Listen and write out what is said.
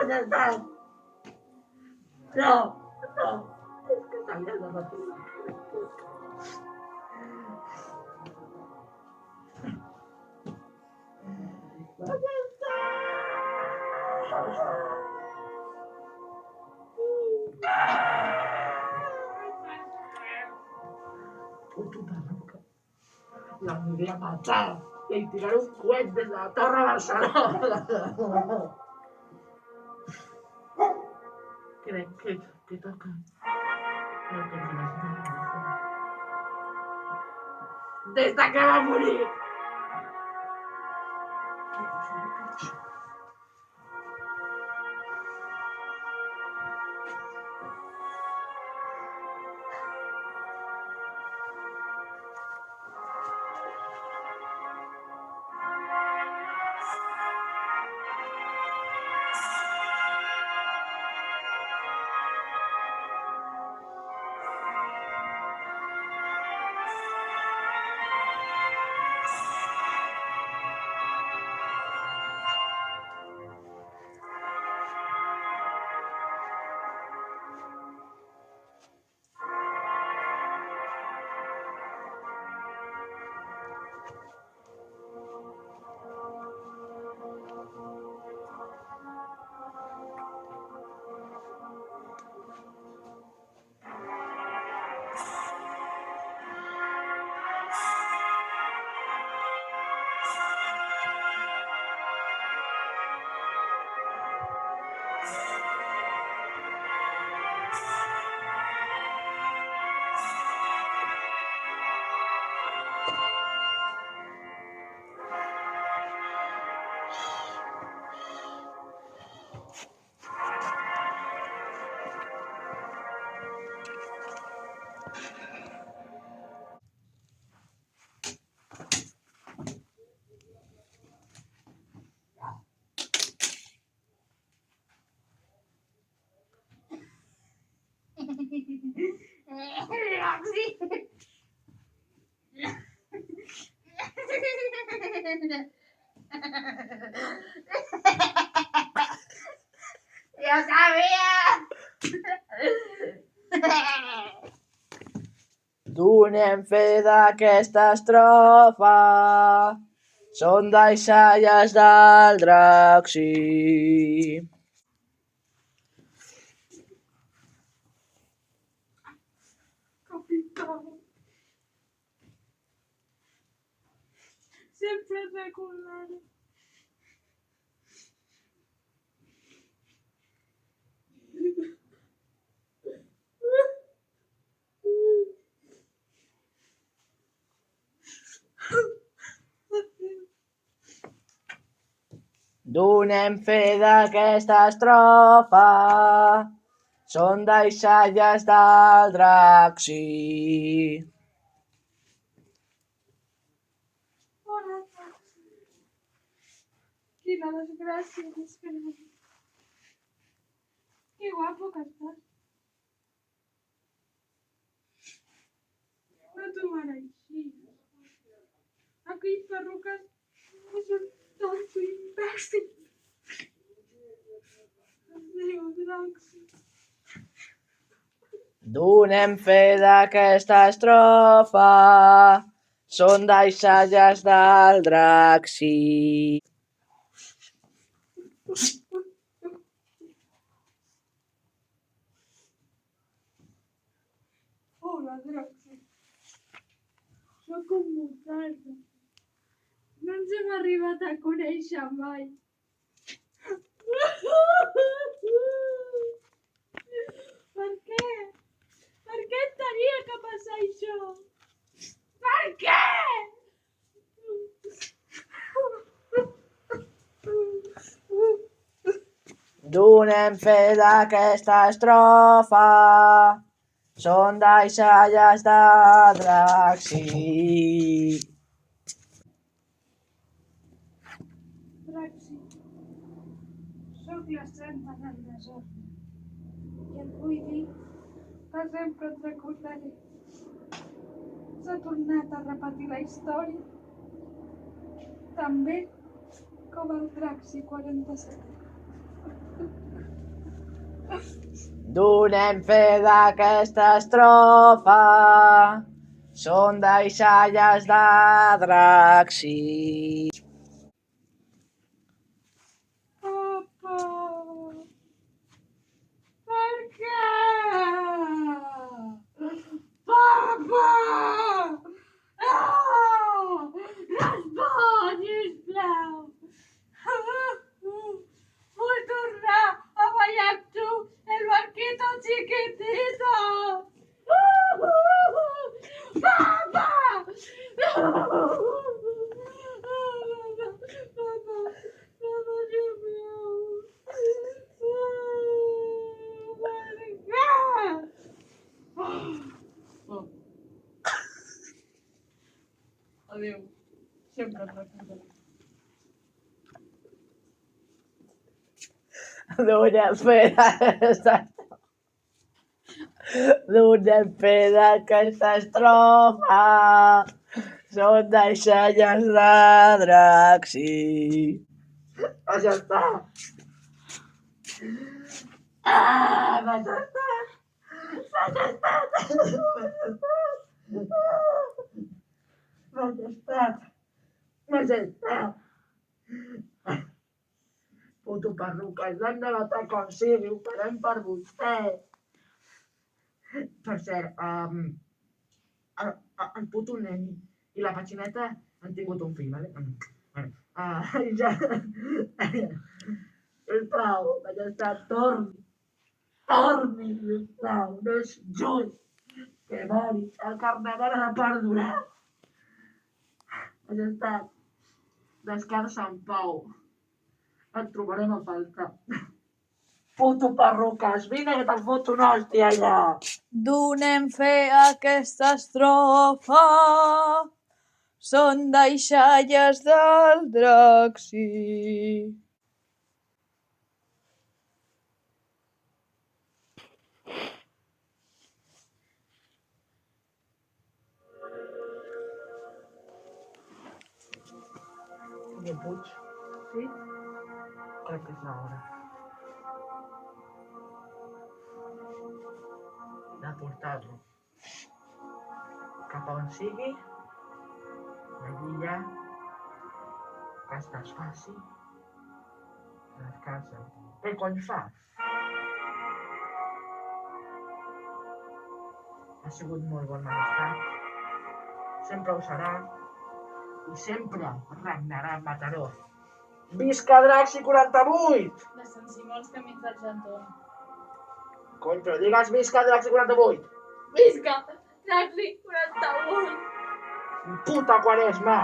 Ya está. No, no. Es que sabía la batida. ¿Dónde está? Puta loca. La voy a matar y tirar un cohete en la Torre Barcelona. ¿Qué toca? Creo que de esta que va a morir. ¡Yo sabía! Donem fe d'aquesta estrofa, són deixalles del drac, sí. Capitán. Sempre recordaré. Donem fe d'aquesta estrofa, són deixalles del drac, sí. Hola, quina desgràcia, desgràcia. Que guapo que estàs. No t'ho mereixis. Aquells perruques no són tonto i imbècil. Es diu Draxi. Donem fe d'aquesta estrofa, són deixalles del drac, sí. Hola, Draxi. Soc un mutard. No ens hem arribat a conèixer mai. Per què? Per què et tenia que passar això? Per què? Donem fe d'aquesta estrofa, són deixalles de drac, sí. Draxi, Sóc la santa del desordre i et vull dir que sempre et recordaré. S'ha tornat a repetir la història, també com el Draxi 47. Donem fe d'aquesta estrofa, són deixalles de Draxi. Papa, per què? Papa! Respon, sisplau! Vull tornar a ballar amb tu el barquito chiquitito! Papa! Papa, sisplau! Adéu, sempre et recordaré. Donem fe d'aquesta estrofa, són deixalles de Draxi. Ja està. Majestat! Puto perruques, l'hem de matar com sigui, ho farem per vostè. Per cert, el puto nen i la petxineta han tingut un fill, vale? Ja... Sisplau, majestat, torni, sisplau, no és just que mori, el carnaval ha de perdurar. Majestat, descansa en pau. Et trobarem a faltar. Puto perruques, vine que te'n foto una hòstia allà. Donem fe a aquesta estrofa, són deixalles del Draxi. Senyor Puig, sí? Crec que és l'hora de portar-lo cap a on sigui, allí ja que es desfaci, descansa. Què cony fas? Ha sigut molt bon, majestat. Sempre ho serà i sempre regnarà en Mataró. Visca Draxi 48! De Sant Simó als camins d'Argentona. Cony, però digues visca Draxi 48! Visca Draxi 48! Puta Quaresma!